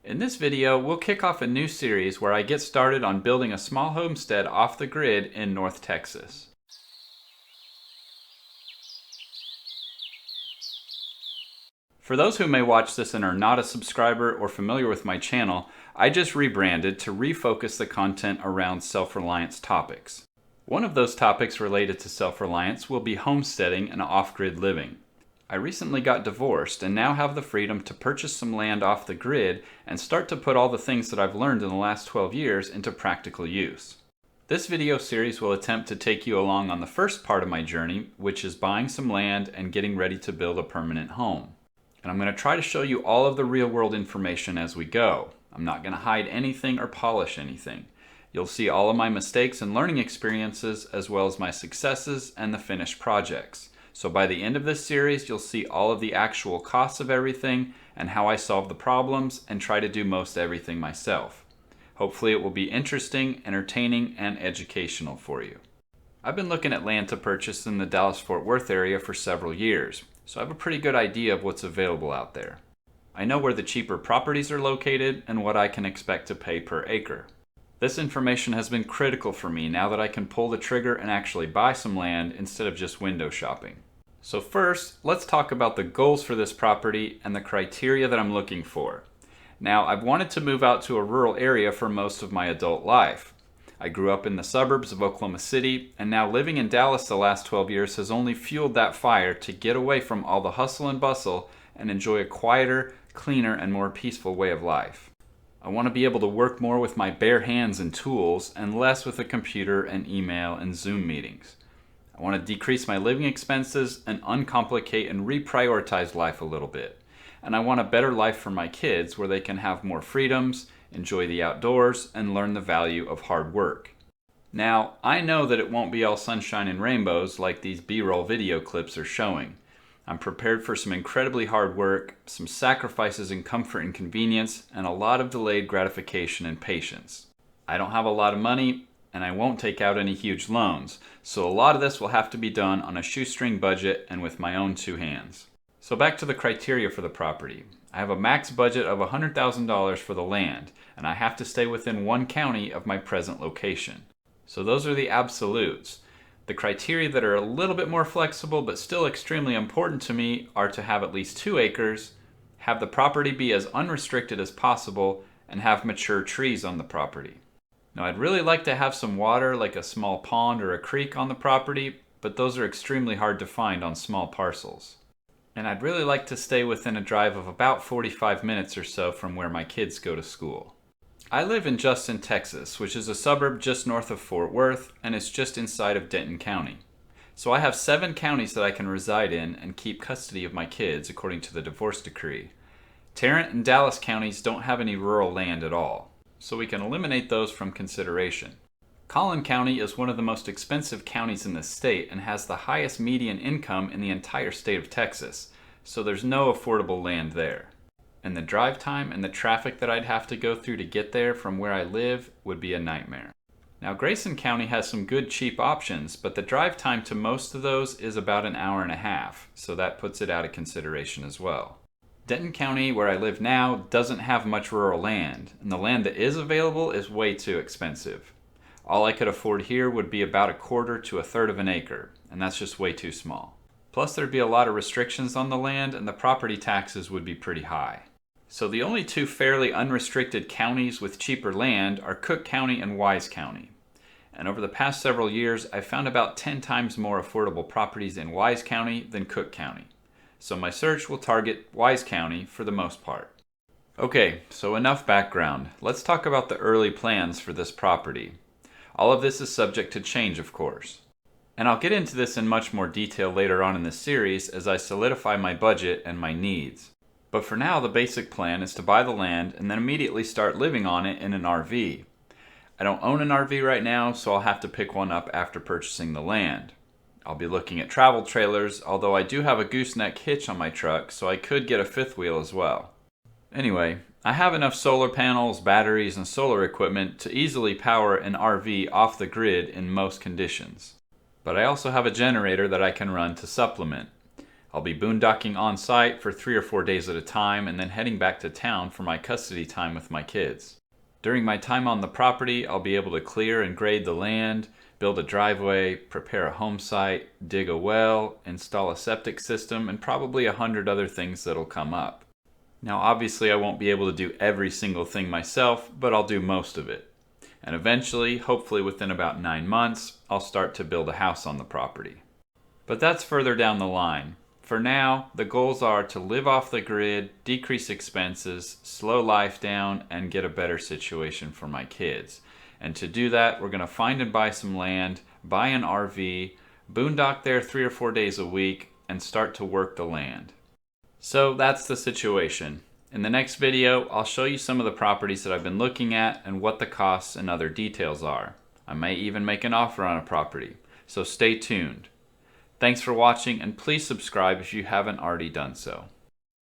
In this video, we'll kick off a new series where I get started on building a small homestead off the grid in North Texas. For those who may watch this and are not a subscriber or familiar with my channel, I just rebranded to refocus the content around self-reliance topics. One of those topics related to self-reliance will be homesteading and off-grid living. I recently got divorced and now have the freedom to purchase some land off the grid and start to put all the things that I've learned in the last 12 years into practical use. This video series will attempt to take you along on the first part of my journey, which is buying some land and getting ready to build a permanent home. And I'm going to try to show you all of the real-world information as we go. I'm not going to hide anything or polish anything. You'll see all of my mistakes and learning experiences as well as my successes and the finished projects. So by the end of this series, you'll see all of the actual costs of everything and how I solve the problems and try to do most everything myself. Hopefully it will be interesting, entertaining, and educational for you. I've been looking at land to purchase in the Dallas-Fort Worth area for several years, so I have a pretty good idea of what's available out there. I know where the cheaper properties are located and what I can expect to pay per acre. This information has been critical for me now that I can pull the trigger and actually buy some land instead of just window shopping. So first, let's talk about the goals for this property and the criteria that I'm looking for. Now, I've wanted to move out to a rural area for most of my adult life. I grew up in the suburbs of Oklahoma City, and now living in Dallas the last 12 years has only fueled that fire to get away from all the hustle and bustle and enjoy a quieter, cleaner, and more peaceful way of life. I want to be able to work more with my bare hands and tools and less with a computer and email and Zoom meetings. I want to decrease my living expenses and uncomplicate and reprioritize life a little bit. And I want a better life for my kids where they can have more freedoms, enjoy the outdoors, and learn the value of hard work. Now, I know that it won't be all sunshine and rainbows like these B-roll video clips are showing. I'm prepared for some incredibly hard work, some sacrifices in comfort and convenience, and a lot of delayed gratification and patience. I don't have a lot of money, and I won't take out any huge loans, so a lot of this will have to be done on a shoestring budget and with my own two hands. So back to the criteria for the property. I have a max budget of $100,000 for the land, and I have to stay within one county of my present location. So those are the absolutes. The criteria that are a little bit more flexible but still extremely important to me are to have at least 2 acres, have the property be as unrestricted as possible, and have mature trees on the property. Now, I'd really like to have some water, like a small pond or a creek on the property, but those are extremely hard to find on small parcels. And I'd really like to stay within a drive of about 45 minutes or so from where my kids go to school. I live in Justin, Texas, which is a suburb just north of Fort Worth, and it's just inside of Denton County. So I have 7 counties that I can reside in and keep custody of my kids according to the divorce decree. Tarrant and Dallas counties don't have any rural land at all, so we can eliminate those from consideration. Collin County is one of the most expensive counties in the state and has the highest median income in the entire state of Texas, so there's no affordable land there. And the drive time and the traffic that I'd have to go through to get there from where I live would be a nightmare. Now, Grayson County has some good cheap options, but the drive time to most of those is about an hour and a half, so that puts it out of consideration as well. Denton County, where I live now, doesn't have much rural land, and the land that is available is way too expensive. All I could afford here would be about 1/4 to 1/3 of an acre, and that's just way too small. Plus, there'd be a lot of restrictions on the land, and the property taxes would be pretty high. So the only 2 fairly unrestricted counties with cheaper land are Cook County and Wise County. And over the past several years, I've found about 10 times more affordable properties in Wise County than Cook County. So my search will target Wise County for the most part. Okay, so enough background. Let's talk about the early plans for this property. All of this is subject to change, of course. And I'll get into this in much more detail later on in this series as I solidify my budget and my needs. But for now, the basic plan is to buy the land and then immediately start living on it in an RV. I don't own an RV right now, so I'll have to pick one up after purchasing the land. I'll be looking at travel trailers, although I do have a gooseneck hitch on my truck, so I could get a 5th wheel as well. Anyway, I have enough solar panels, batteries, and solar equipment to easily power an RV off the grid in most conditions. But I also have a generator that I can run to supplement. I'll be boondocking on site for 3 or 4 days at a time and then heading back to town for my custody time with my kids. During my time on the property, I'll be able to clear and grade the land, build a driveway, prepare a home site, dig a well, install a septic system, and probably 100 other things that'll come up. Now obviously I won't be able to do every single thing myself, but I'll do most of it. And eventually, hopefully within about 9 months, I'll start to build a house on the property. But that's further down the line. For now, the goals are to live off the grid, decrease expenses, slow life down, and get a better situation for my kids. And to do that, we're going to find and buy some land, buy an RV, boondock there 3 or 4 days a week, and start to work the land. So that's the situation. In the next video, I'll show you some of the properties that I've been looking at and what the costs and other details are. I may even make an offer on a property, so stay tuned. Thanks for watching, and please subscribe if you haven't already done so.